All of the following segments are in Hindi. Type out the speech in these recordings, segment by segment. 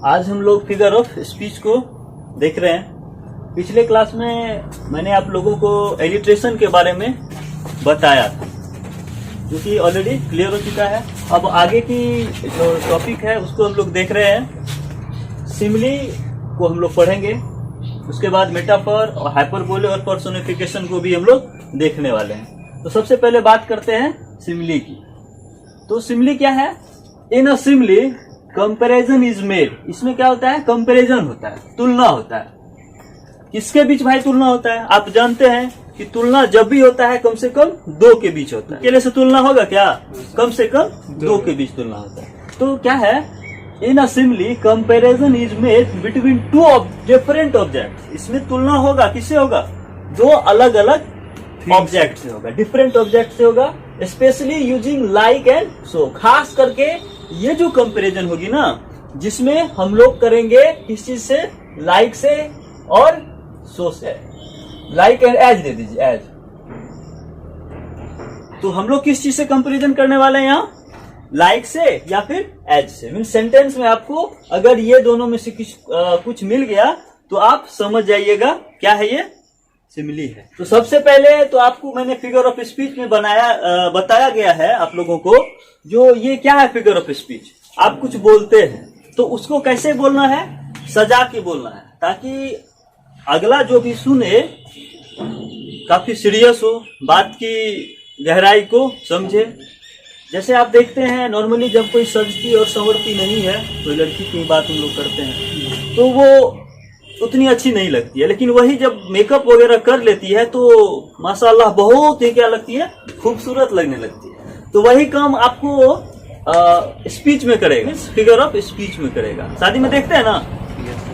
आज हम लोग फिगर ऑफ स्पीच को देख रहे हैं। पिछले क्लास में मैंने आप लोगों को एलिट्रेशन के बारे में बताया था, जो कि ऑलरेडी क्लियर हो चुका है। अब आगे की जो टॉपिक है उसको हम लोग देख रहे हैं। सिमिली को हम लोग पढ़ेंगे, उसके बाद मेटाफर और हाइपरबोले और पर्सोनिफिकेशन को भी हम लोग देखने वाले हैं। तो सबसे पहले बात करते हैं सिमिली की। तो सिमिली क्या है? In a simile comparison is made. इसमें क्या होता है? कंपैरिजन होता है, तुलना होता है। किसके बीच भाई तुलना होता है? आप जानते हैं कि तुलना जब भी होता है कम से कम दो के बीच होता है। अकेले से तुलना होगा क्या? कम से कम दो के बीच तुलना होता है। तो क्या है? In a simile comparison is made between two different object. इसमें तुलना होगा, किससे होगा? दो अलग अलग ऑब्जेक्ट से होगा, डिफरेंट ऑब्जेक्ट से होगा। Specially using like and so. खास करके ये जो कंपैरिजन होगी ना, जिसमें हम लोग करेंगे किस चीज से? लाइक से और सो से। लाइक एंड एज दे दीजिए, एज। तो हम लोग किस चीज से कंपैरिजन करने वाले हैं यहाँ? लाइक से या फिर एज से। मीन सेंटेंस में आपको अगर ये दोनों में से कुछ मिल गया तो आप समझ जाइएगा क्या है ये? सिमिली है। तो सबसे पहले तो आपको मैंने फिगर ऑफ स्पीच में बताया गया है आप लोगों को, जो ये क्या है फिगर ऑफ स्पीच। आप कुछ बोलते हैं तो उसको कैसे बोलना है? सजा के बोलना है, ताकि अगला जो भी सुने काफी सीरियस हो, बात की गहराई को समझे। जैसे आप देखते हैं नॉर्मली जब कोई सजती और संवरती नहीं है, कोई लड़की की बात हम लोग करते हैं, तो वो उतनी अच्छी नहीं लगती है। लेकिन वही जब मेकअप वगैरह कर लेती है तो माशाल्लाह बहुत ही क्या लगती है? खूबसूरत लगने लगती है। तो वही काम आपको स्पीच में करेगा, फिगर ऑफ स्पीच में करेगा। शादी में देखते हैं ना,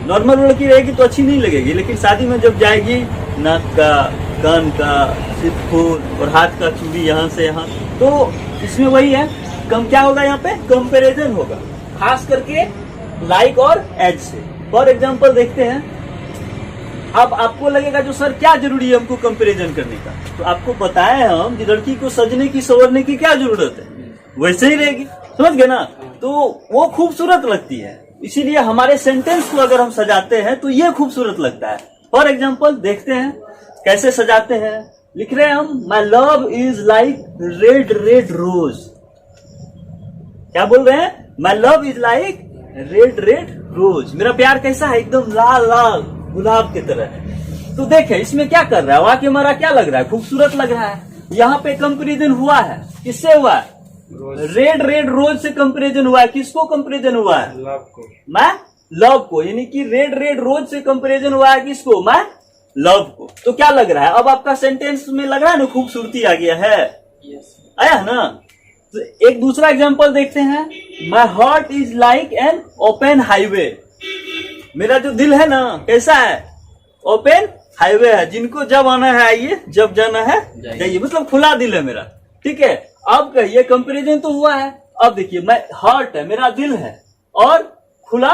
नॉर्मल लड़की रहेगी तो अच्छी नहीं लगेगी, लेकिन शादी में जब जाएगी, नाक का, कान का, सिर्फ फूल और हाथ का चूड़ी यहाँ से यहाँ, तो इसमें वही है। क्या होगा यहाँ पे? कंपैरिजन होगा, खास करके लाइक और एज से। फॉर एग्जाम्पल देखते हैं, अब आपको लगेगा जो सर क्या जरूरी है हमको कंपैरिजन करने का, तो आपको बताया हम कि लड़की को सजने की संवरने की क्या जरूरत है, वैसे ही रहेगी। समझ गए ना? तो वो खूबसूरत लगती है, इसीलिए हमारे सेंटेंस को अगर हम सजाते हैं तो ये खूबसूरत लगता है। फॉर एग्जाम्पल देखते हैं कैसे सजाते हैं। लिख रहे हैं हम, my love is like red red rose. क्या बोल रहे हैं? My love is like red red rose. मेरा प्यार कैसा है? एकदम लाल लाल गुलाब की तरह है। तो देखे इसमें क्या कर रहा है? वाकई हमारा क्या लग रहा है? खूबसूरत लग रहा है। यहाँ पे कंपैरिजन हुआ है, किससे हुआ है? रेड रेड रोज से कंपैरिजन हुआ है। किसको कंपैरिजन हुआ है? लव को। मैं लव को, यानी कि रेड रेड रोज से कंपैरिजन हुआ है किसको? मैं लव को। तो क्या लग रहा है? अब आपका सेंटेंस में लग रहा है ना, खूबसूरती आ गया है। आया है ना? तो एक दूसरा एग्जांपल देखते हैं, my heart is like an open highway. मेरा जो दिल है ना, कैसा है? ओपन हाईवे है। जिनको जब आना है आइए, जब जाना है जाइए। मतलब खुला दिल है मेरा। ठीक है। अब कहिए कंपैरिजन तो हुआ है। अब देखिए, मैं हार्ट है, मेरा दिल है, और खुला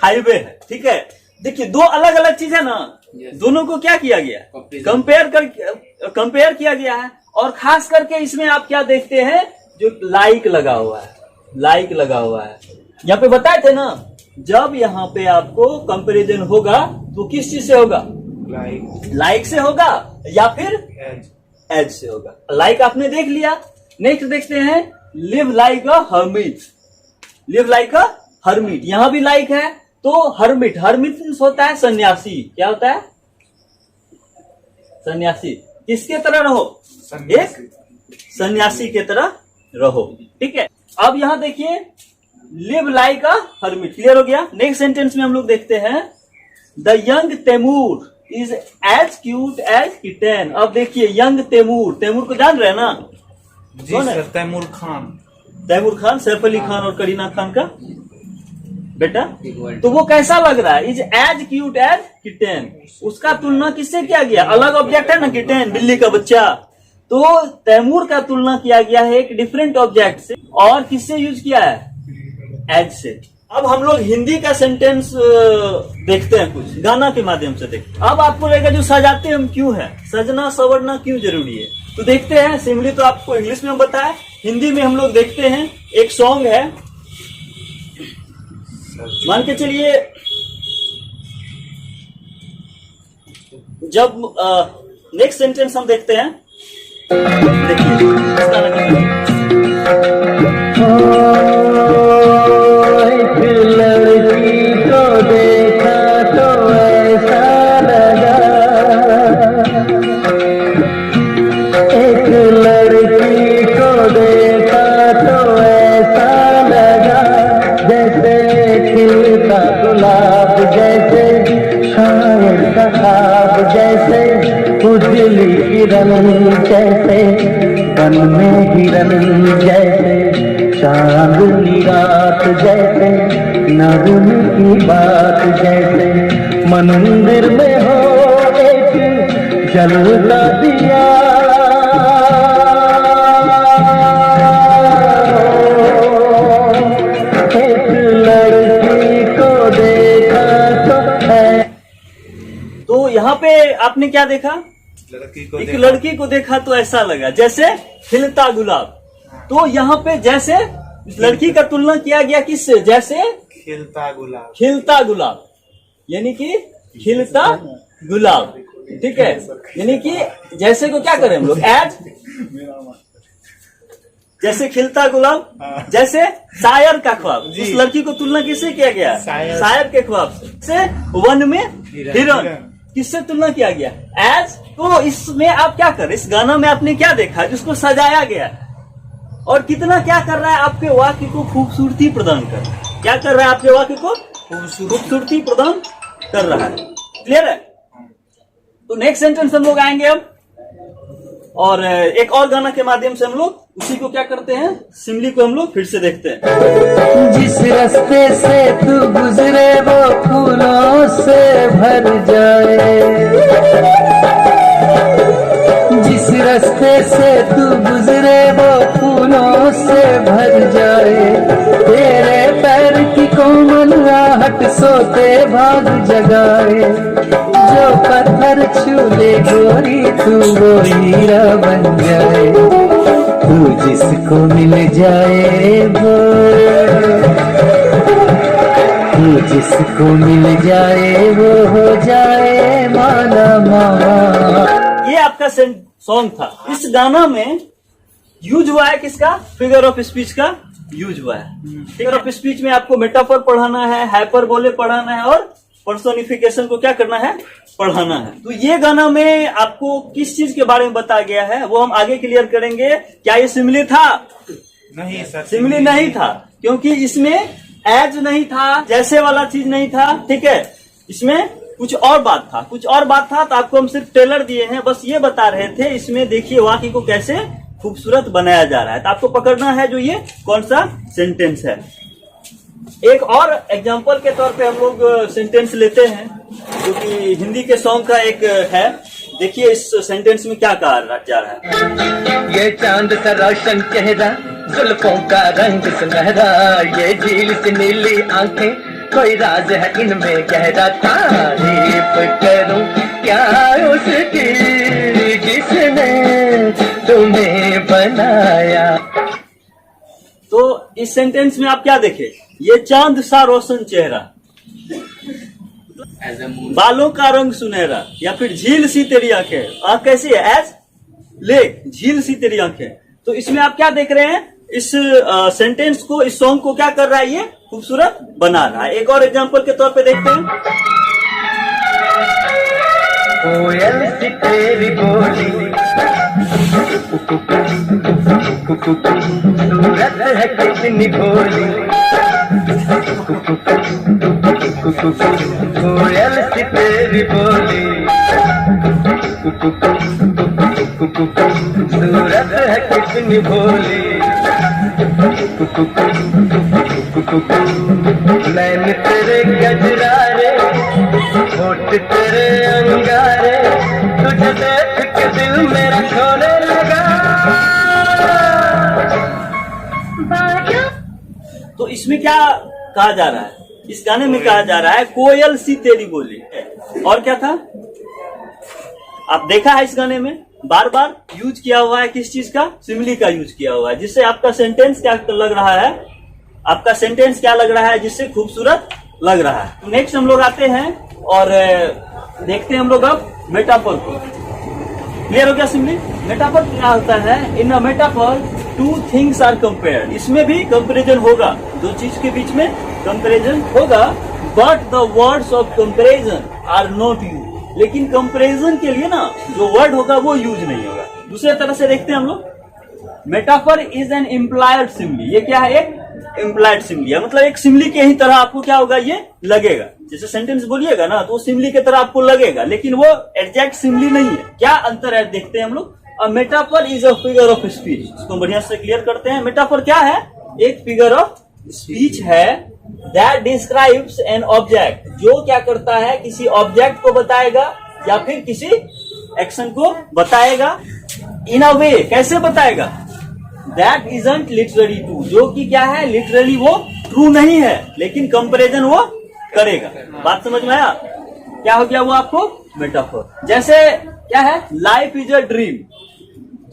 हाईवे है। ठीक है। देखिए दो अलग अलग चीज है ना, दोनों को क्या किया गया? कंपेयर किया गया है। और खास करके इसमें आप क्या देखते हैं? जो लाइक लगा हुआ है, लाइक लगा हुआ है। यहाँ पे बताए थे ना, जब यहाँ पे आपको कंपैरिजन होगा तो किस चीज से होगा? लाइक से होगा या फिर एज से होगा। लाइक आपने देख लिया। नेक्स्ट देखते हैं, live like a hermit. Live like a hermit, यहां भी लाइक है। तो हर्मिट, हर्मिट होता है सन्यासी। क्या होता है? सन्यासी। किसके तरह रहो? एक सन्यासी के तरह रहो। ठीक है। अब यहां देखिए, live like a hermit, clear हो गया। नेक्स्ट सेंटेंस में हम लोग देखते हैं, the young Taimur is as cute as kitten. अब देखिए, यंग तैमूर, तैमूर को जान रहे हैं ना? जी सर, तैमूर खान। तैमूर खान, सैफ अली खान और करीना खान का बेटा। तो वो कैसा लग रहा है? Is as cute as kitten. उसका तुलना किससे किया गया? अलग ऑब्जेक्ट है ना, किटन, बिल्ली का बच्चा। तो तैमूर का तुलना किया गया है एक डिफरेंट ऑब्जेक्ट से। और किससे यूज किया है? एज से। अब हम लोग हिंदी का सेंटेंस देखते हैं, कुछ गाना के माध्यम से देखते हैं। अब आपको रहेगा जो सजाते हम क्यों है, सजना संवरना क्यों जरूरी है। तो देखते हैं। सिमिली तो आपको इंग्लिश में बताया, हिंदी में हम लोग देखते हैं। एक सॉन्ग है, सर। मान के चलिए जब नेक्स्ट सेंटेंस हम देखते हैं, देखिए इस गाना का एक लड़की को देखा तो ऐसा लगा, एक लड़की को देखा तो ऐसा लगा, जैसे खिलता गुलाब, जैसे शायर का ख्वाब, जैसे उजली किरण, जैसे बन में हिरन, जैसे चांदनी रात, जैसे नगम की बात, जैसे मंदिर में हो एक जलता दिया, एक लड़की को देखा तो है। तो यहाँ पे आपने क्या देखा? लड़की को एक देखा। लड़की को देखा तो ऐसा लगा जैसे खिलता गुलाब। तो यहाँ पे जैसे इस लड़की का तुलना किया गया किससे? जैसे खिलता गुलाब। खिलता गुलाब, यानी कि खिलता गुलाब, ठीक है। यानी कि जैसे को क्या करें हम लोग? एज, जैसे खिलता गुलाब, जैसे शायर का ख्वाब। जी। उस लड़की को तुलना किससे किया गया? शायर। शायर के ख्वाब से। वन में हिरन, किससे तुलना किया गया? एज। तो इसमें आप क्या कर, इस गाना में आपने क्या देखा जिसको सजाया गया और कितना क्या कर रहा है? आपके वाक्य को खूबसूरती प्रदान कर रहा है। क्या कर रहा है? आपके वाक्य को खूबसूरती प्रदान कर रहा है। क्लियर है? तो नेक्स्ट सेंटेंस हम लोग आएंगे अब, और एक और गाना के माध्यम से हम लोग उसी को क्या करते हैं, सिमली को हम लोग फिर से देखते हैं। जिस रास्ते से तू गुजरे वो फूलों से भर जाए, जिस रास्ते से तू गुजरे वो फूलों से भर जाए, तेरे पैर की कोमल आहट सोते भाग जगाए, जो पत्थर छू ले गोरी तू वो हीरा बन जाए, तू जिसको मिल जाए वो, तू जिसको मिल जाए वो हो जाए माला मामा। ये आपका सॉन्ग था। इस गाना में यूज हुआ है किसका? फिगर ऑफ स्पीच का यूज हुआ है। फिगर ऑफ स्पीच में आपको मेटाफर पढ़ाना है, हाइपरबोले पढ़ाना है और पर्सोनिफिकेशन को क्या करना है? पढ़ाना है। तो ये गाना में आपको किस चीज के बारे में बताया गया है वो हम आगे क्लियर करेंगे। क्या ये सिमली था? नहीं सर, सिमली नहीं था, क्योंकि इसमें एज नहीं था, जैसे वाला चीज नहीं था, ठीक है। इसमें कुछ और बात था, कुछ और बात था। तो आपको हम सिर्फ टेलर दिए हैं, बस ये बता रहे थे इसमें देखिए वाक्य को कैसे खूबसूरत बनाया जा रहा है। तो आपको पकड़ना है जो ये कौन सा सेंटेंस है। एक और एग्जांपल के तौर पे हम लोग सेंटेंस लेते हैं जो कि हिंदी के सॉन्ग का एक है। देखिए इस सेंटेंस में क्या कहा जा रहा है। ये चांद सा रोशन चेहरा, जुल्फों का रंग सुनहरा, ये झील सी नीली आंखें, कोई राज है इनमें गहरा, तारीफ करूं क्या उसकी जिसने तुम्हें बनाया। तो इस सेंटेंस में आप क्या देखे? ये चांद सा रोशन चेहरा, बालों का रंग सुनहरा, या फिर झील सी तेरी आंखें। आंख कैसी है? एज लेक, झील सी तेरी आंखें। तो इसमें आप क्या देख रहे हैं? इस सेंटेंस को, इस सॉन्ग को क्या कर रहा है? ये खूबसूरत बना रहा है। एक और एग्जांपल के तौर पे देखते हैं। कोयल सी तेरी बोली, सूरत है कितनी भोली, कोयल सी तेरी बोली, सूरत है कितनी भोली, नैन तेरे गजरारे, होठ तेरे अंगारे, तुझे देख के दिल मेरा खोने लगा। तो इसमें क्या कहा जा रहा है? इस गाने में कहा जा रहा है कोयल सी तेरी बोली। और क्या था? आप देखा है इस गाने में बार बार यूज किया हुआ है किस चीज का? सिमली का यूज किया हुआ है, जिससे आपका सेंटेंस क्या लग रहा है? आपका सेंटेंस क्या लग रहा है जिससे खूबसूरत लग रहा है। नेक्स्ट हम लोग आते हैं और देखते हैं हम लोग अब मेटाफर को। क्लियर हो गया सिंपली? मेटाफर क्या होता है? In a metaphor two things are compared. इसमें भी कंपैरिजन होगा, दो चीज के बीच में कंपैरिजन होगा, but the words of comparison are not use. लेकिन कंपैरिजन के लिए ना जो वर्ड होगा वो यूज नहीं होगा। दूसरे तरह से देखते हैं हम लोग, metaphor is an implied simply. ये क्या है? एक इम्प्लाइड सिम्बली है, मतलब एक सिम्बली के ही तरह आपको क्या होगा, ये लगेगा। जैसे सेंटेंस बोलिएगा ना तो सिम्बली की तरह आपको लगेगा, लेकिन वो एग्जैक्ट सिम्बली नहीं है। क्या अंतर है देखते हैं हम लोग। A metaphor is a figure of speech. इसको बढ़िया से क्लियर करते हैं। मेटाफर क्या है? एक फिगर ऑफ स्पीच है दैट डिस्क्राइब्स एन ऑब्जेक्ट, जो क्या करता है, किसी ऑब्जेक्ट को बताएगा या फिर किसी एक्शन को बताएगा। इन अ वे, कैसे बताएगा? दैट इजंट लिटरली ट्रू, जो कि क्या है, लिटरली वो ट्रू नहीं है, लेकिन कंपैरिजन वो करेगा। बात समझ में आया? क्या हो गया वो आपको? मेटाफर। जैसे क्या है? Life is a dream.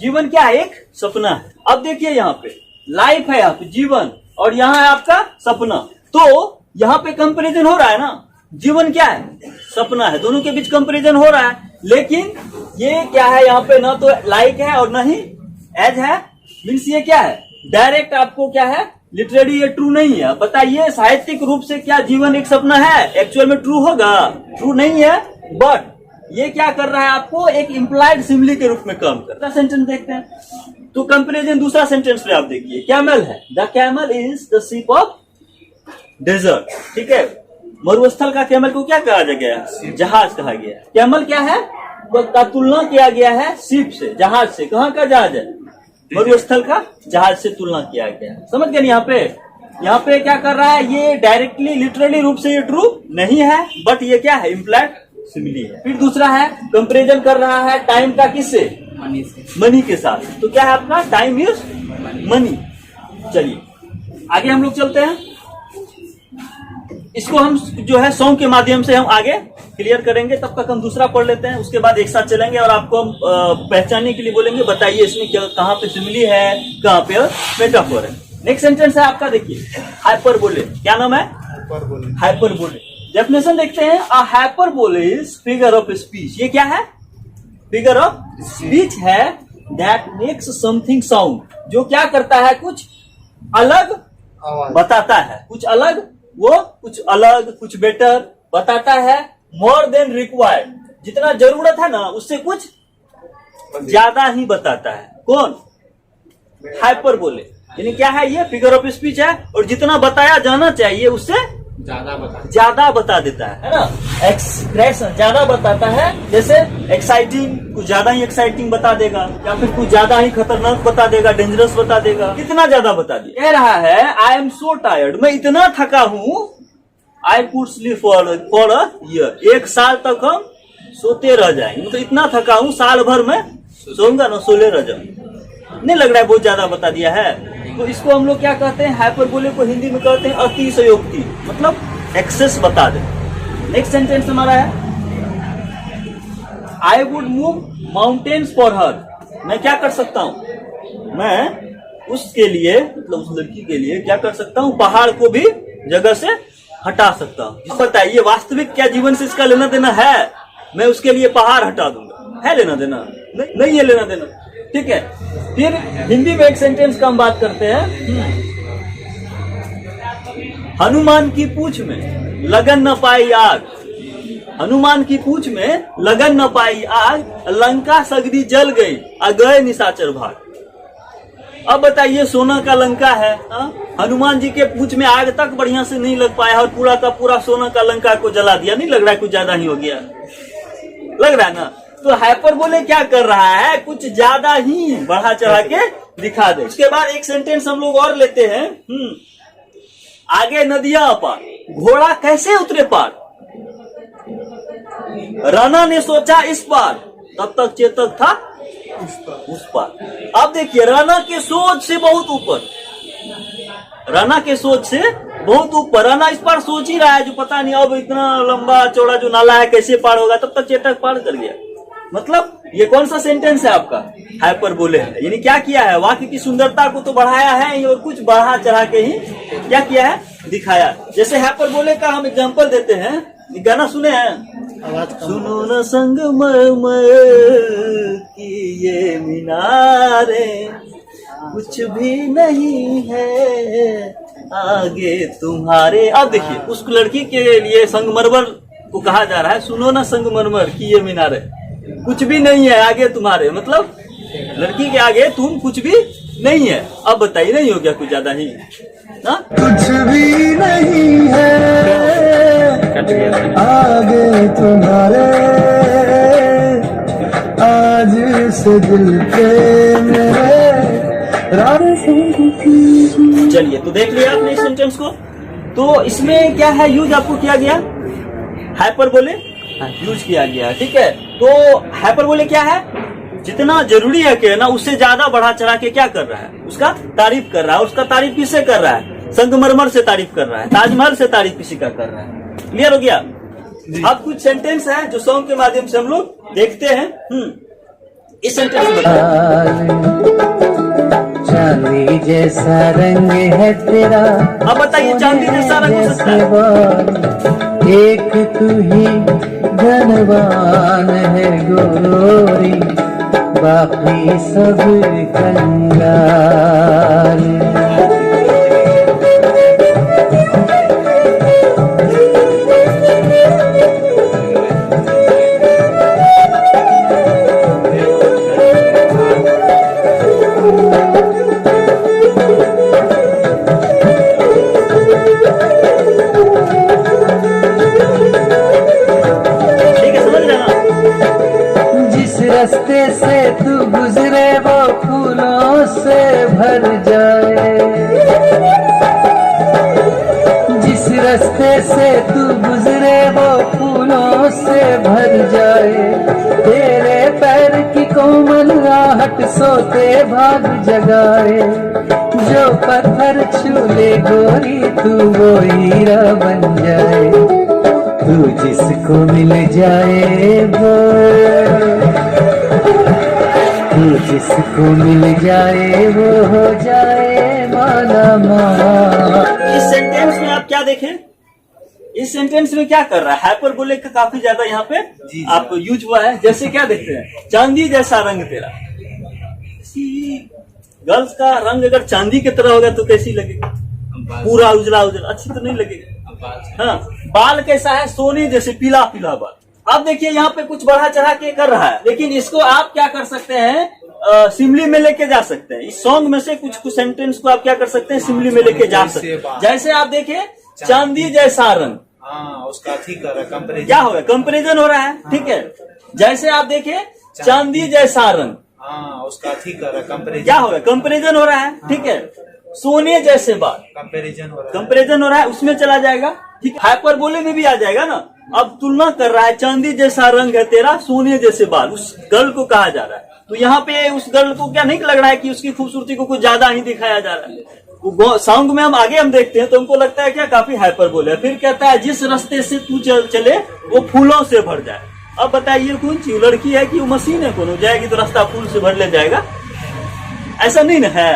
जीवन क्या है? एक सपना है। अब देखिए यहाँ पे लाइफ है, यहाँ पे जीवन, और यहाँ है आपका सपना। तो यहाँ पे कंपैरिजन हो रहा है ना। जीवन क्या है? सपना है। दोनों के बीच कंपैरिजन हो रहा है, लेकिन ये क्या है, यहाँ पे ना तो लाइक है और ना ही एज है। मीन्स ये क्या है? डायरेक्ट आपको क्या है, लिटरेरी ये ट्रू नहीं है। बताइए साहित्यिक रूप से क्या जीवन एक सपना है? एक्चुअल में ट्रू होगा? ट्रू नहीं है। बट ये क्या कर रहा है, आपको एक इम्प्लाइड सिम्बली के रूप में काम करता है। सेंटेंस देखते हैं तो कंपैरिजन दूसरा सेंटेंस में आप देखिए, कैमल है। The camel is the ship of desert. ठीक है, मरुस्थल का कैमल को क्या कहा गया है? जहाज कहा गया है। कैमल क्या है? का तुलना किया गया है शिप से, जहाज से। कहाँ का जहाज है? मरुस्थल का जहाज से तुलना किया गया है। समझ गए? यहाँ पे क्या कर रहा है, ये डायरेक्टली लिटरली रूप से ये ट्रू नहीं है, बट ये क्या है, इम्प्लाइड सिमिली है। फिर दूसरा है, कंपैरिजन कर रहा है टाइम का किससे? मनी से, मनी के साथ। तो क्या है आपका? Time is money. चलिए आगे हम लोग चलते हैं। इसको हम जो है सॉन्ग के माध्यम से हम आगे क्लियर करेंगे। तब तक हम दूसरा पढ़ लेते हैं, उसके बाद एक साथ चलेंगे और आपको हम पहचानने के लिए बोलेंगे, बताइए इसमें क्या, कहाँ पे सिमिली है, कहाँ पे मेटाफर है। नेक्स्ट सेंटेंस है आपका, देखिए हाइपरबोले। क्या नाम है? हाइपरबोले। डेफिनेशन देखते हैं। A hyperbole is figure of speech. ये क्या है? फिगर ऑफ स्पीच है दैट मेक्स समथिंग साउंड, जो क्या करता है, कुछ अलग बताता है, कुछ अलग, वो कुछ अलग, कुछ बेटर बताता है। मोर देन रिक्वायर्ड, जितना जरूरत है ना उससे कुछ ज्यादा ही बताता है। कौन? हाइपरबोले। यानी क्या है, ये फिगर ऑफ स्पीच है और जितना बताया जाना चाहिए उससे ज्यादा बता देता है ना। एक्सप्रेशन ज्यादा बताता है, जैसे एक्साइटिंग, कुछ ज्यादा ही एक्साइटिंग बता देगा, या फिर कुछ ज्यादा ही खतरनाक बता देगा, डेंजरस बता देगा। कितना ज्यादा बता दिया। कह रहा है आई एम सो टायर्ड, मैं इतना थका हूँ, I could sleep for a year, एक साल तक हम सोते रह जाएंगे। मतलब इतना थका हूँ, साल भर में सोऊंगा ना, सोले रह जाऊंगा। नहीं लग रहा है बहुत ज्यादा बता दिया है? तो इसको हम लोग क्या कहते हैं, हाइपरबोले को हिंदी में कहते हैं अतिशयोक्ति, मतलब एक्सेस बता दे। नेक्स्ट सेंटेंस हमारा है, I would move mountains for her. मैं क्या कर सकता हूँ, मैं उसके लिए, मतलब उस लड़की के लिए क्या कर सकता हूँ, पहाड़ को भी जगह से हटा सकता हूँ। बताइए वास्तविक क्या जीवन से इसका लेना देना है? मैं उसके लिए पहाड़ हटा दूंगा, है लेना देना? नहीं है लेना देना। ठीक है, फिर हिंदी में एक सेंटेंस का हम बात करते हैं। हनुमान की पूंछ में लगन न पाई आग, हनुमान की पूंछ में लगन न पाई आग, लंका सगरी जल गई, अगए निशाचर भाग। अब बताइए सोना का लंका है, हनुमान जी के पूंछ में आग तक बढ़िया से नहीं लग पाया और पूरा का पूरा सोना का लंका को जला दिया। नहीं लग रहा है कुछ ज्यादा ही हो गया? लग रहा है ना? तो हाइपरबोले क्या कर रहा है, कुछ ज्यादा ही बढ़ा चढ़ा के दिखा दे। उसके बाद एक सेंटेंस हम लोग और लेते हैं। आगे नदियां अपार, घोड़ा कैसे उतरे पार, राणा ने सोचा इस पार, तब तक चेतक था उस पार। अब देखिए राणा के सोच से बहुत ऊपर, राणा के सोच से बहुत ऊपर, राणा इस पार सोच ही रहा है, जो पता नहीं अब इतना लंबा चौड़ा जो नाला है कैसे पार होगा। तब तक चेतक पार कर गया। मतलब ये कौन सा सेंटेंस है आपका? हाइपरबोले है। यानी क्या किया है? वाक्य की सुंदरता को तो बढ़ाया है और कुछ बढ़ा चढ़ा के ही क्या किया है? दिखाया। जैसे हाइपरबोले का हम एग्जांपल देते हैं, गाना सुने हैं, सुनो न संगमरमर की ये मीनारे, कुछ भी नहीं है आगे तुम्हारे। अब देखिए, उस लड़की के लिए संगमरमर को कहा जा रहा है, सुनो ना संगमरमर की ये मीनारे, कुछ भी नहीं है आगे तुम्हारे। मतलब लड़की के आगे तुम कुछ भी नहीं है। अब बताइए, नहीं हो गया कुछ ज्यादा ही ना? कुछ भी नहीं है आगे तुम्हारे, आज से दिल पे मेरे। चलिए, तो देख लिया आपने इस सेंटेंस को। तो इसमें क्या है यूज आपको किया गया? हाइपरबोले यूज किया गया है, ठीक है। तो हाइपरबोले क्या है? जितना जरूरी है कि ना उससे ज्यादा बढ़ा चढ़ा के क्या कर रहा है? उसका तारीफ कर रहा है। उसका तारीफ किससे कर रहा है? संगमरमर से तारीफ कर रहा है, ताजमहल से तारीफ किसी का कर रहा है। क्लियर हो गया? अब कुछ सेंटेंस है जो सॉन्ग के माध्यम से हम लोग देखते हैं। इस सेंटेंस में चांदी जैसा रंग है तेरा, अब बताइए, चांदी जैसा रंग हो सकता है? एक तू ही धनवान है गोरी, बाकी सब कंगाल। रास्ते से तू गुजरे वो फूलों से भर जाए, जिस रास्ते से तू गुजरे वो फूलों से भर जाए, तेरे पैर की कोमल आहट सोते भाग जगाए, जो पत्थर छू ले गोरी तू वो हीरा बन जाए, तू जिसको मिल जाए वो, तू जिसको मिल जाए वो हो जाए माला माला। इस सेंटेंस में आप क्या देखें? इस सेंटेंस में क्या कर रहा है? हाइपरबोले का काफी ज्यादा यहाँ पे आपको यूज हुआ है। जैसे क्या देखते हैं? चांदी जैसा रंग तेरा। गर्ल्स का रंग अगर चांदी की तरह होगा तो कैसी लगेगी? पूरा उजला उजला, अच्छी तो नहीं लगेगी। हाँ, बाल कैसा है? सोने जैसे पीला पीला बाल। अब देखिए, यहाँ पे कुछ बढ़ा चढ़ा के कर रहा है, लेकिन इसको आप क्या कर सकते हैं? सिमली में लेके जा सकते हैं। इस सॉन्ग में से कुछ कुछ सेंटेंस को आप क्या कर सकते हैं? सिमली में लेके जा सकते हैं। जैसे आप देखिए, चांदी जैसा रंग, उसका ठीक कर रहा है, कंपैरिजन। क्या हो रहा है? कंपैरिजन हो रहा है, ठीक है। जैसे आप देखिए, चांदी जैसा रंग, उसका ठीक कर रहा है, कंपैरिजन। क्या हो रहा है? कंपैरिजन हो रहा है, ठीक है। सोने जैसे बाल, कंपैरिजन हो रहा है, कंपैरिजन हो रहा है, उसमें चला जाएगा, ठीक। हाइपरबोले में भी आ जाएगा ना। अब तुलना कर रहा है, चांदी जैसा रंग है तेरा, सोने जैसे बाल, उस गर्ल को कहा जा रहा है। तो यहाँ पे उस गर्ल को क्या नहीं लग रहा है कि उसकी खूबसूरती को कुछ ज्यादा ही दिखाया जा रहा है? वो सॉन्ग में हम आगे हम देखते हैं तो हमको लगता है क्या काफी हाइपरबोले है। फिर कहता है, जिस रास्ते से तू चले वो फूलों से भर जाए। अब बताइए, कौन सी लड़की है कि वो मशीन है? कौन जाएगी तो रास्ता फूल से भर ले जाएगा? ऐसा नहीं ना है।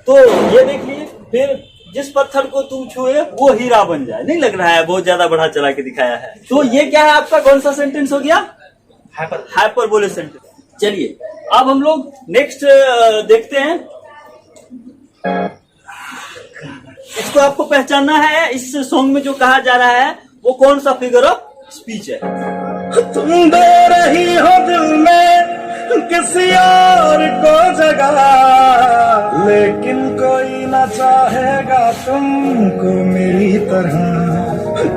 तो ये देख लीजिए, फिर जिस पत्थर को तुम छुए वो हीरा बन जाए। नहीं लग रहा है? बहुत ज्यादा बढ़ा चला के दिखाया है। तो ये क्या है आपका? कौन सा सेंटेंस हो गया? Hyperbole sentence. चलिए, अब हम लोग नेक्स्ट देखते हैं। इसको आपको पहचानना है। इस सॉन्ग में जो कहा जा रहा है वो कौन सा फिगर ऑफ स्पीच है? तुम दे रही हो दिल में किसी और को जगह, लेकिन कोई ना चाहेगा तुमको मेरी तरह।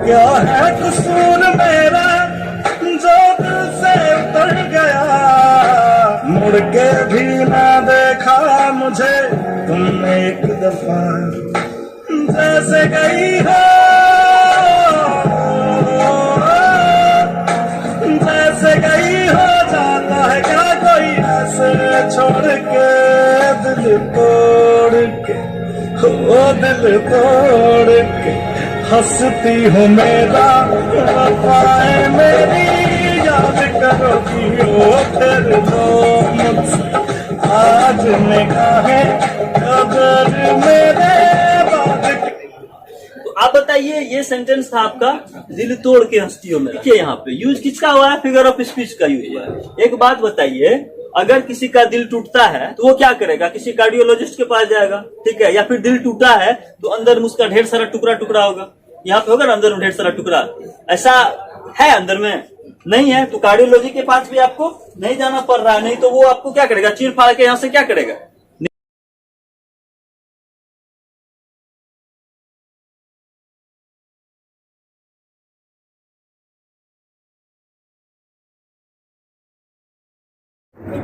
क्या है कसूर मेरा जो दिल से उतर गया, मुड़ के भी ना देखा मुझे तुमने एक दफा। जैसे गई हो, जैसे गई हो, जाता है क्या कोई ऐसे छोड़ के, दिल तोड़ के, हो दिल तोड़ के, हंसती हूँ मेरा वफाएं मेरी याद करोगी वो कर लो मुझसे आज निगाहें अगर मेरे बाद। तो आप बताइए, ये सेंटेंस था आपका दिल तोड़ के हंसती हो मेरा। देखिए यहाँ पे यूज किसका हुआ है? फिगर ऑफ स्पीच का यूज हुआ है। एक बात बताइए, अगर किसी का दिल टूटता है तो वो क्या करेगा? किसी कार्डियोलॉजिस्ट के पास जाएगा, ठीक है? या फिर दिल टूटा है तो अंदर में उसका ढेर सारा टुकड़ा टुकड़ा होगा। यहाँ पे होगा ना अंदर में ढेर सारा टुकड़ा, ऐसा है अंदर में नहीं है तो कार्डियोलॉजी के पास भी आपको नहीं जाना पड़ रहा है। नहीं तो वो आपको क्या करेगा? चीर फाड़ के यहाँ से क्या करेगा?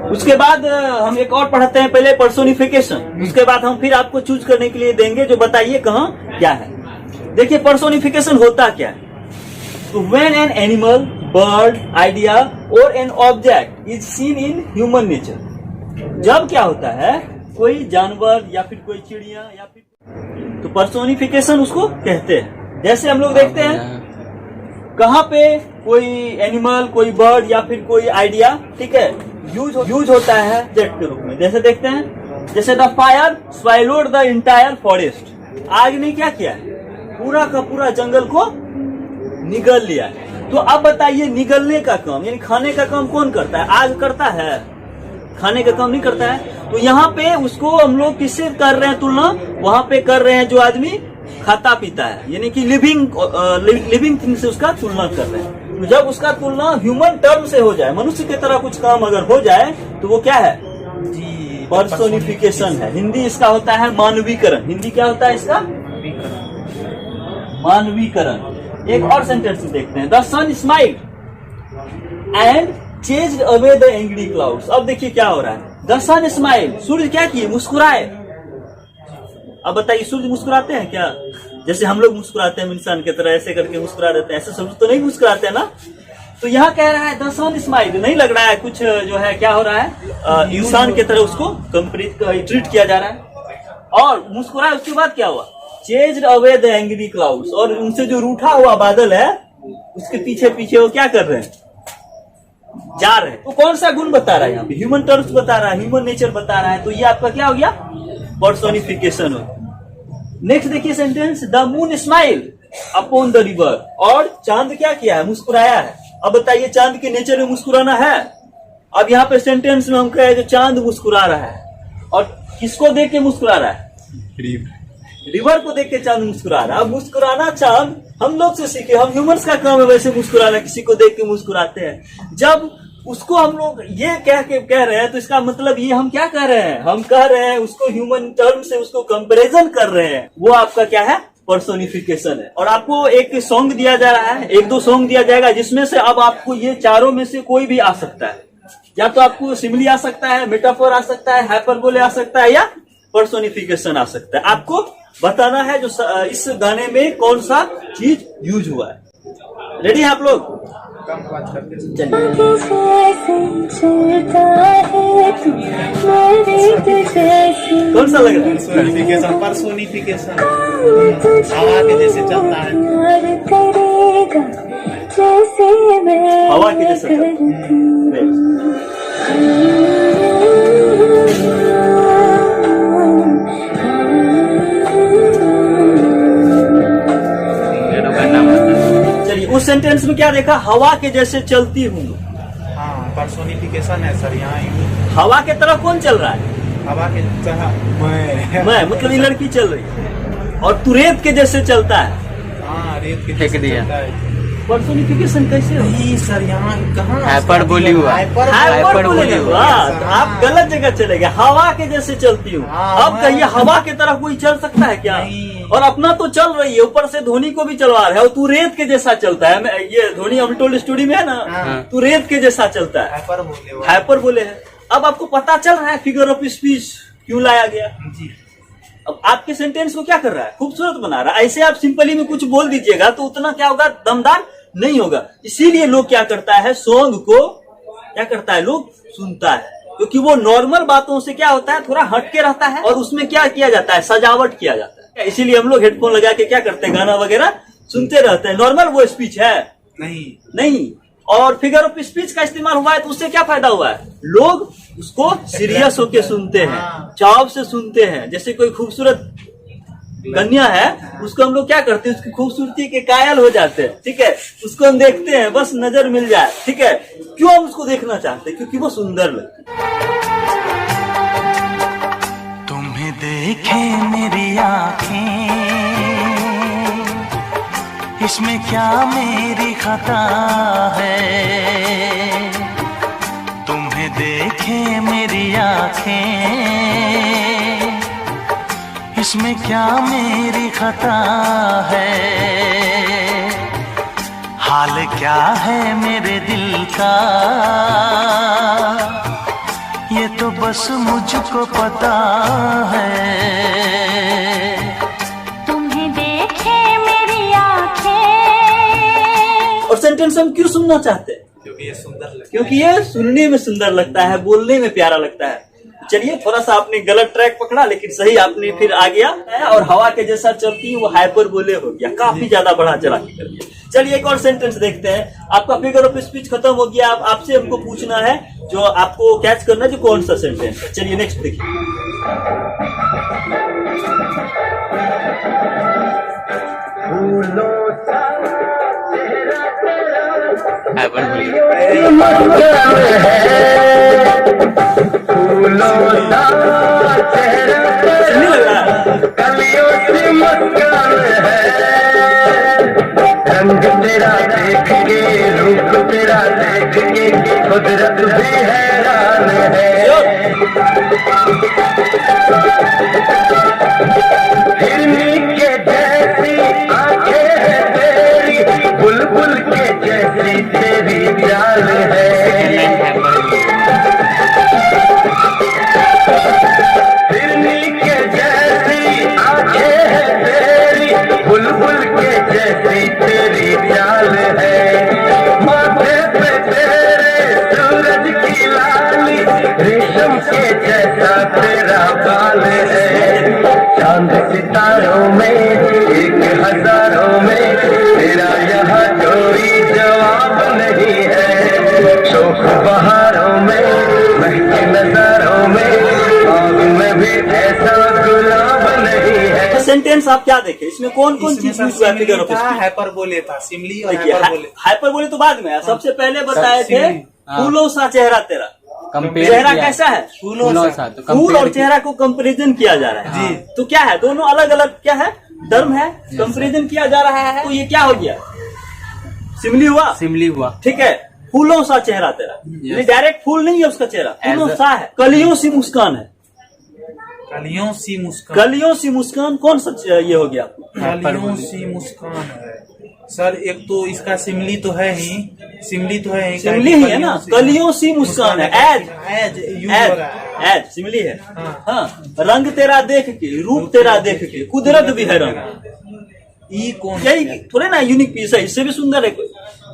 उसके बाद हम एक और पढ़ते हैं, पहले पर्सोनिफिकेशन, उसके बाद हम फिर आपको चूज करने के लिए देंगे जो बताइए कहाँ क्या है। देखिए पर्सोनिफिकेशन होता क्या है? तो when an animal, bird, idea और an object is seen in human nature, जब क्या होता है कोई जानवर या फिर कोई चिड़िया या फिर, तो पर्सोनिफिकेशन उसको कहते हैं। जैसे हम लोग देखते हैं कहाँ पे कोई एनिमल, कोई बर्ड या फिर कोई आइडिया, ठीक है, यूज होता है जेट के रूप में। जैसे देखते हैं, जैसे the fire swallowed the entire forest, आग ने क्या किया है? पूरा का पूरा जंगल को निगल लिया है। तो अब बताइए निगलने का काम यानी खाने का काम कौन करता है? आग करता है, खाने का काम नहीं करता है। तो यहाँ पे उसको हम लोग किससे कर रहे हैं तुलना? वहां पे कर रहे हैं जो आदमी खाता पीता है, यानी कि लिविंग थिंग से उसका तुलना कर रहे हैं। तो जब उसका तुलना ह्यूमन टर्म से हो जाए, मनुष्य की तरह कुछ काम अगर हो जाए तो वो क्या है? जी, पर्सोनिफिकेशन है। हिंदी इसका होता है मानवीकरण। हिंदी क्या होता है इसका? मानवीकरण। एक और सेंटेंस देखते हैं, the sun smiled and chased away the angry clouds. अब देखिए क्या हो रहा है, द सन स्माइल्ड, सूर्य क्या किए? मुस्कुराए। अब बताइए सूर्य मुस्कुराते हैं क्या? जैसे हम लोग मुस्कुराते हैं इंसान की तरह ऐसे करके मुस्कुरा देते हैं, ऐसे सब तो नहीं मुस्कुराते हैं ना। तो यहाँ कह रहा है द सन स्माइल्ड, नहीं लग रहा है कुछ जो है क्या हो रहा है? इंसान की तरह उसको ट्रीट किया जा रहा है। और मुस्कुराए, उसके बाद क्या हुआ? Chased away the angry clouds, और उनसे जो रूठा हुआ बादल है उसके पीछे पीछे वो क्या कर रहे हैं? जा रहे हैं। तो कौन सा गुण बता रहा है यहाँ पे? ह्यूमन टर्म्स बता रहा है, ह्यूमन नेचर बता रहा है। तो ये आपका क्या हो गया? पर्सोनिफिकेशन हो। नेक्स्ट देखिए sentence, the moon smile upon the river, और चांद क्या किया है? मुस्कुराया है। अब बताइए चांद के नेचर में मुस्कुराना है? अब यहाँ पे सेंटेंस में हम कहे जो चांद मुस्कुरा रहा है, और किसको देख के मुस्कुरा रहा है? रिवर को देख के चांद मुस्कुरा रहा है। अब मुस्कुराना चांद हम लोग से सीखे, हम ह्यूमंस का काम है वैसे मुस्कुराना, किसी को देख के मुस्कुराते हैं। जब उसको हम लोग ये कह रहे हैं तो इसका मतलब ये हम क्या कह रहे हैं? हम कह रहे हैं उसको ह्यूमन टर्म से उसको कंपैरिजन कर रहे हैं। वो आपका क्या है? पर्सोनिफिकेशन है। और आपको एक सॉन्ग दिया जा रहा है, एक दो सॉन्ग दिया जाएगा जिसमें से अब आपको ये चारों में से कोई भी आ सकता है। या तो आपको सिमिली आ सकता है, मेटाफोर आ सकता है, हाइपरबोले आ सकता है, या पर्सोनिफिकेशन आ सकता है। आपको बताना है जो इस गाने में कौन सा चीज यूज हुआ है। रेडी है आप लोग? चलिए कौन सा लग रहा है? पर्सोनिफिकेशन हवा के जैसे चलता है। हवा के जैसे चलता उस सेंटेंस में क्या देखा? हवा के जैसे चलती हूँ। हाँ, पर्सोनिफिकेशन है सर यहाँ। हवा के तरफ कौन चल रहा है? हवा के तरह मैं मतलब ये लड़की चल रही है। और तू रेत के जैसे चलता है। हाँ, रेत के जैसे चलता है। पर्सोनिफिकेशन कैसे हो? नहीं सर, यहाँ कहाँ हाइपरबोली हुआ। हाइपरबोली हुआ। आप गलत जगह चले गए। हवा के जैसे चलती हूँ। अब कहिए हवा के तरफ कोई चल सकता है क्या? और अपना तो चल रही है, ऊपर से धोनी को भी चलवा रहा है, और तू रेत के जैसा चलता है। ये धोनी अनटोल्ड स्टोरी में है ना, तू रेत के जैसा चलता है। हाइपरबोले है। अब आपको पता चल रहा है फिगर ऑफ स्पीच क्यों लाया गया। अब आपके सेंटेंस को क्या कर रहा है? खूबसूरत बना रहा है। ऐसे आप सिंपली में कुछ बोल दीजिएगा तो उतना क्या होगा? दमदार नहीं होगा। इसीलिए लोग क्या करता है, सॉन्ग को क्या करता है, लोग सुनता है, क्योंकि वो नॉर्मल बातों से क्या होता है, थोड़ा हटके रहता है, और उसमें क्या किया जाता है, सजावट किया जाता है। इसीलिए हम लोग हेडफोन लगा के क्या करते हैं, गाना वगैरह सुनते रहते हैं। नॉर्मल वो स्पीच है नहीं। और फिगर ऑफ स्पीच का इस्तेमाल हुआ है तो उससे क्या फायदा हुआ है, लोग उसको सीरियस होके सुनते हैं, चाव से सुनते हैं। जैसे कोई खूबसूरत कन्या है, उसको हम लोग क्या करते हैं, उसकी खूबसूरती के कायल हो जाते हैं, ठीक है, उसको हम देखते हैं, बस नजर मिल जाए, ठीक है। क्यों हम उसको देखना चाहते हैं, क्योंकि वो सुंदर लगती है। तुम्हें देखे मेरी आँखें, इसमें क्या मेरी खता है। तुम्हें देखे मेरी आँखें, इसमें क्या मेरी खता है। हाल क्या है मेरे दिल का, ये तो बस मुझको पता है। तुम्हें देखे मेरी आँखें। और सेंटेंस हम क्यों सुनना चाहते हैं, क्योंकि ये सुंदर लगता है। क्योंकि ये सुनने में सुंदर लगता है, बोलने में प्यारा लगता है। चलिए, थोड़ा सा आपने गलत ट्रैक पकड़ा, लेकिन सही आपने फिर आ गया है। और हवा के जैसा चलती है वो हाइपरबोले हो गया, काफी ज्यादा बढ़ा चढ़ा के कर दिया। चलिए एक और सेंटेंस देखते हैं। आपका फिगर ऑफ स्पीच खत्म हो गया, अब आपसे हमको पूछना है, जो आपको कैच करना है, जो कौन सा सेंटेंस है। चलिए नेक्स्ट देखिए। नहीं लग रहा है? रंग तेरा देख के, रूप तेरा देख के, कुदरत भी हैरान है। हिरनी के जैसी आंखें हैं तेरी, बुलबुल के जैसी तेरी चाल है। हिरनी के जैसी आंखें हैं तेरी, बुलबुल के जैसी तेरी चाल है। माथे पे तेरे सूरज की लाली, रेशम के जैसा तेरा बाल है। चांद सितारों में, एक हजारों में, तेरा यहाँ कोई जवाब नहीं है। शोख बहारों में, महके नजारों में, बाग में भी ऐसा गुलाब नहीं है। सेंटेंस आप क्या देखे, इसमें कौन कौन चीज यूज हुआ है फिगर ऑफ स्पीच? हाइपरबोले था, सिमली और देखिए, हाइपरबोले। हाइपरबोले तो बाद में है, सबसे पहले बताए थे फूलों सा चेहरा तेरा। चेहरा कैसा है, फूलों सा। फूल और चेहरा को कंपैरिजन किया जा रहा है। जी। तो क्या है, दोनों अलग अलग क्या है, टर्म है, कंपैरिजन किया जा रहा है। तो ये क्या हो गया, सिमली हुआ, सिमली हुआ। ठीक है। फूलों सा चेहरा तेरा, ये डायरेक्ट फूल नहीं है उसका चेहरा, फूलों सा है। कलियों सी मुस्कान है, कलियों सी मुस्कान। कलियों सी मुस्कान कौन सा ये हो गया? कलियों सी मुस्कान है सर। एक तो इसका सिमली तो है ही, सिमली तो है ही, सिमली ही है ना, कलियों सी मुस्कान है। एज यूज हो रहा है। एज सिमली है। हाँ, रंग तेरा देख के, रूप तेरा देख के, कुदरत भी है रंग। ई कौन यही थोड़े ना यूनिक पीस है, इससे भी सुंदर है कोई,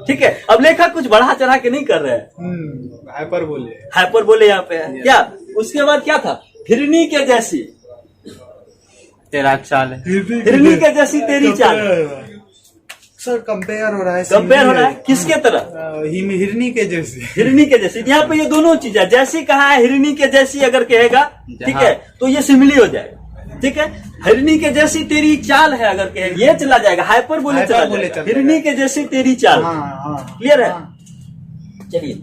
ठीक है। अब लेखक कुछ बढ़ा चढ़ा के नहीं कर रहे हैं, हाइपरबोले। हाइपरबोले यहाँ पे है क्या। उसके बाद क्या था, हिरनी के जैसी, तेरा चाल है। हिरनी के जैसी तेरी चाल। सर कंपेयर हो रहा है, कंपेयर हो रहा है किसके तरह, हिरनी के जैसे। हिरनी के जैसी। यहाँ पे ये दोनों चीज है, जैसी कहा है, हिरनी के जैसी अगर कहेगा, ठीक है, तो ये सिमली हो जाएगा, ठीक है। हिरनी के जैसी तेरी चाल है अगर कहेगा, ये चला जाएगा, हाइपरबोले चला जाएगा। हिरनी के जैसी तेरी चाल, क्लियर है। चलिए,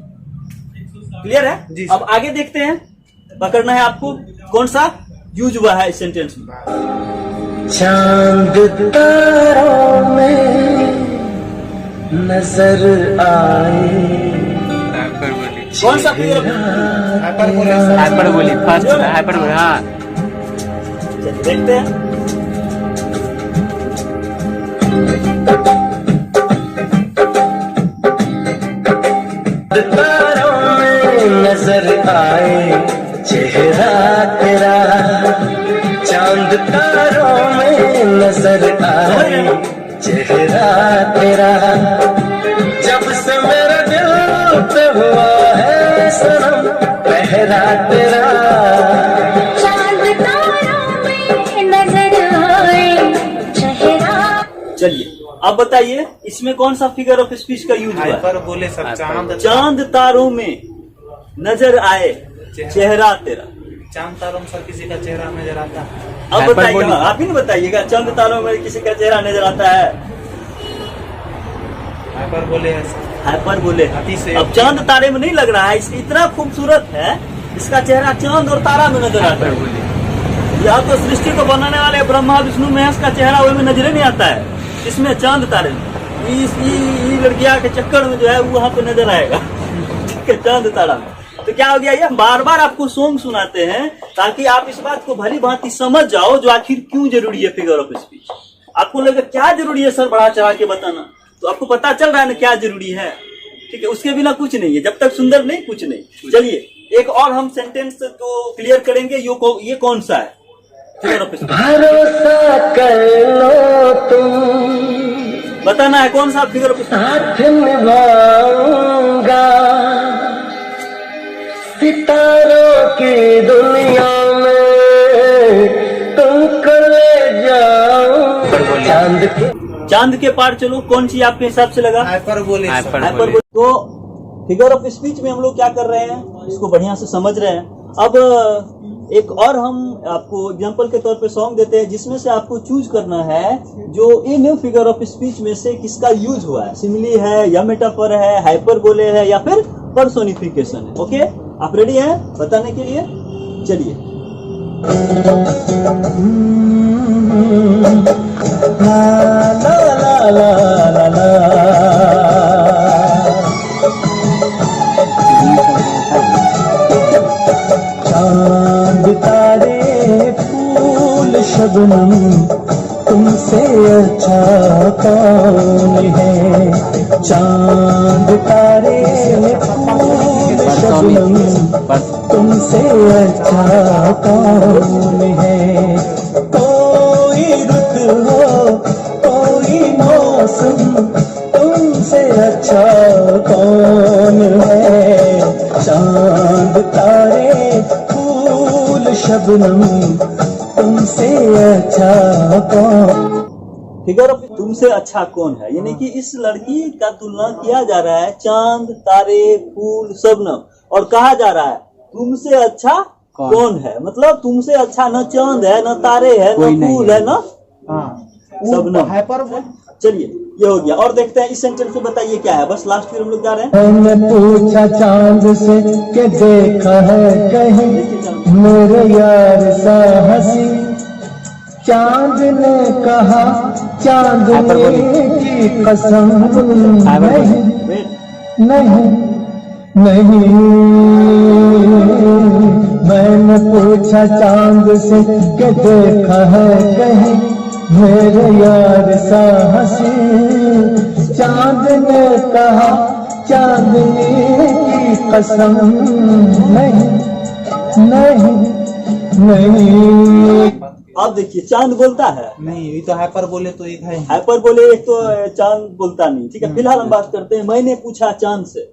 क्लियर है जी। अब आगे देखते हैं, पकड़ना है आपको कौन सा यूज हुआ है इस सेंटेंस में। चांद तारों में नजर आए, कौन सा फिगर? Hyperbolic, first hyperbolic. हाँ, देखते हैं। तारों में नजर आए चेहरा तेरा, चांद तारों में नजर आए चेहरा तेरा। जब से मेरा दिल पे हुआ है सनम पहरा तेरा, चांद तारों में नजर आए चेहरा। चलिए अब बताइए इसमें कौन सा फिगर ऑफ स्पीच का यूज हुआ है? हाइपर बोले सर, चांद चांद तारों में नजर आए चेहरा तेरा। चांद तारों में सर किसी का चेहरा नजर आता है? अब बताइएगा, आप ही नहीं बताइएगा, चांद तारों में किसी का चेहरा नजर आता है? हाइपर बोले है सर। हाइपर बोले। अति से अब चांद तारे में नहीं लग रहा है, इसकी इतना खूबसूरत है, इसका चेहरा चांद और तारा में नजर आता है। या तो सृष्टि को बनाने वाले ब्रह्मा विष्णु महेश का चेहरा वही में नजर नहीं आता है, इसमें चांद तारे में इस लड़कियां के चक्कर में जो है वहां पे नजर आएगा। ठीक है, चांद तारा में। तो क्या हो गया, ये बार बार आपको सॉन्ग सुनाते हैं ताकि आप इस बात को भली भांति समझ जाओ जो आखिर क्यों जरूरी है फिगर ऑफ स्पीच। आपको लगे क्या जरूरी है सर बढ़ा चढ़ा के बताना, तो आपको पता चल रहा है ना क्या जरूरी है। ठीक है, उसके बिना कुछ नहीं है, जब तक सुंदर नहीं कुछ नहीं। चलिए एक और हम सेंटेंस तो क्लियर करेंगे, ये कौन सा है फिगर ऑफ स्पीच? भरोसा कर लो तुम, बताना है कौन सा फिगर ऑफ स्पीच? साथ निभाऊंगा सितारों की दुनिया में, तुमको ले जाऊं चांद के। चांद के पार चलो, कौन सी आपके हिसाब से लगा? हाइपर बोले सर। हाइपर बोले। तो फिगर ऑफ स्पीच में हम लोग क्या कर रहे हैं, इसको बढ़िया से समझ रहे हैं। अब एक और हम आपको एग्जांपल के तौर पे सॉन्ग देते हैं जिसमें से आपको चूज करना है जो इन फिगर ऑफ स्पीच में से किसका यूज हुआ है, सिमिली है या मेटाफर है, हाइपर बोले है या फिर पर्सोनिफिकेशन है। ओके, आप रेडी हैं बताने के लिए? चलिए। ला ला ला ला ला चांद तारे फूल शबनम, तुमसे अच्छा कौन है? चांद तारे फूल शबनम, तुमसे अच्छा कौन है? कोई रुत हो कोई मौसम, तुमसे अच्छा कौन है? चांद तारे फूल शबनम, तुमसे अच्छा कौन? फिगर ऑफ तुमसे अच्छा कौन है, यानी कि इस लड़की का तुलना किया जा रहा है चांद तारे फूल शबनम, और कहा जा रहा है तुमसे अच्छा कौन है। मतलब तुमसे अच्छा न चांद है, न तारे है, न फूल है, न शबनम। हाइपर चलिए ये हो गया, और देखते हैं इस सेंटेंस में बताइए क्या है। बस लास्ट फिर हम लोग जा रहे हैं। मैंने पूछा चांद से कि देखा है कहीं मेरे यार सा हंसी, चांद ने कहा चांदनी की कसम नहीं नहीं नहीं। मैंने पूछा चांद से कि देखा है कहीं मेरे यार सा हंसी, चांद ने कहा चांदनी की कसम नहीं नहीं नहीं। अब देखिए चांद बोलता है नहीं, ये तो हाइपर बोले तो एक है। हाइपर बोले एक तो चांद बोलता नहीं। ठीक है, फिलहाल हम बात करते हैं मैंने पूछा चांद से,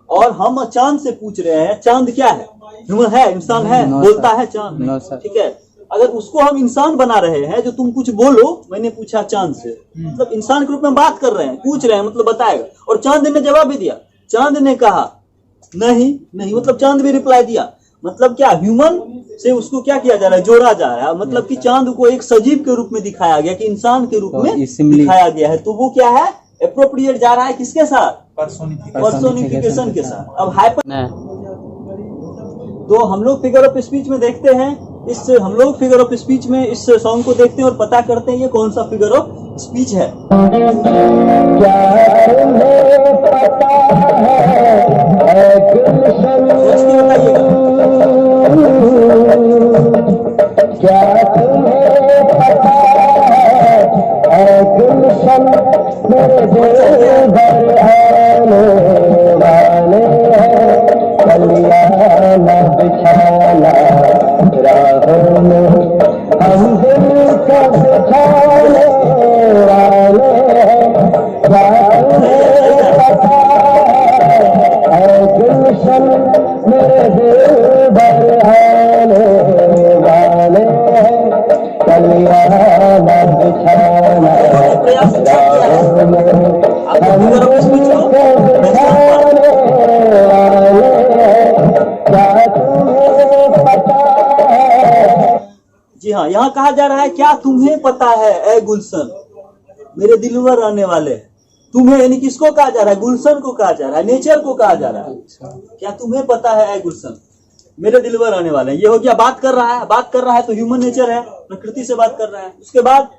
और हम चांद से पूछ रहे हैं चांद क्या है, ह्यूमन है, इंसान है, बोलता है चांद। ठीक है, अगर उसको हम इंसान बना रहे हैं जो तुम कुछ बोलो, मैंने पूछा चांद से, मतलब इंसान के रूप में बात कर रहे हैं, पूछ रहे हैं मतलब बताएगा। और चांद ने जवाब भी दिया, चांद ने कहा नहीं नहीं, मतलब चांद भी रिप्लाई दिया। मतलब क्या, ह्यूमन से उसको क्या किया जा रहा है, जोड़ा जा रहा है। मतलब कि चांद को एक सजीव के रूप में दिखाया गया, कि इंसान के रूप में दिखाया गया है। तो वो क्या है, एप्रोप्रिएट जा रहा है किसके साथ, पर्सोनिफिकेशन के साथ। अब हाइपर, तो हम लोग फिगर ऑफ स्पीच में देखते हैं, हम लोग फिगर ऑफ स्पीच में इस सॉन्ग को देखते हैं और पता करते हैं ये कौन सा फिगर ऑफ स्पीच है। क्या तुम्हें पता है गुलशन मेरे दिल भर आने वाले हैं, कलियां न बिछाना राहों में, हम दिल को बिछाने वाले हैं। क्या तुम्हें पता है गुलशन मेरे दिल भर आने वाले हैं, कलियां न बिछाना राहों कहा जा रहा है क्या तुम्हें पता है ए गुलशन, मेरे दिलवर रहने वाले, तुम्हें यानी किसको कहा जा रहा है? गुलशन को कहा जा रहा है, नेचर को कहा जा रहा है। क्या तुम्हें पता है ए गुलशन, मेरे दिलवर रहने वाले हैं। ये हो गया, बात कर रहा है, बात कर रहा है तो ह्यूमन नेचर है, प्रकृति से बात कर रहा है। उसके बाद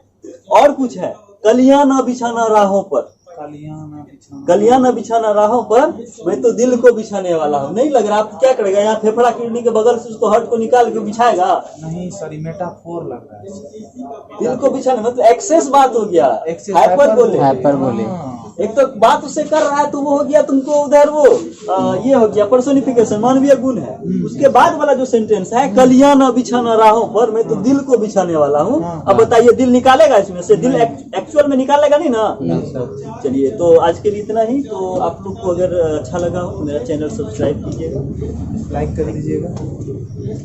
और कुछ है, कलियां न बिछाना राहों पर, कलियां न बिछाना राहों पर, मैं तो दिल को बिछाने वाला हूँ। नहीं लग रहा आपको? क्या करेगा? यहाँ फेफड़ा किडनी के बगल से उसको हार्ट को निकाल के बिछाएगा? नहीं सर, ये मेटाफोर लग रहा है। दिल को बिछाने मतलब एक्सेस बात हो गया, हाइपर बोले। एक तो बात उससे कर रहा है तो वो हो गया तुमको उधर वो ये हो गया पर्सोनिफिकेशन, मानवीय गुण है। उसके बाद वाला जो सेंटेंस है, कलियां न बिछाना राहों पर, मैं तो दिल को बिछाने वाला हूँ। अब बताइए दिल निकालेगा इसमें से? दिल एक्चुअल में निकालेगा नहीं ना। चलिए, तो आज के लिए इतना ही। तो आप लोग को अगर अच्छा लगा हो तो मेरा चैनल सब्सक्राइब कीजिएगा, लाइक कर दीजिएगा।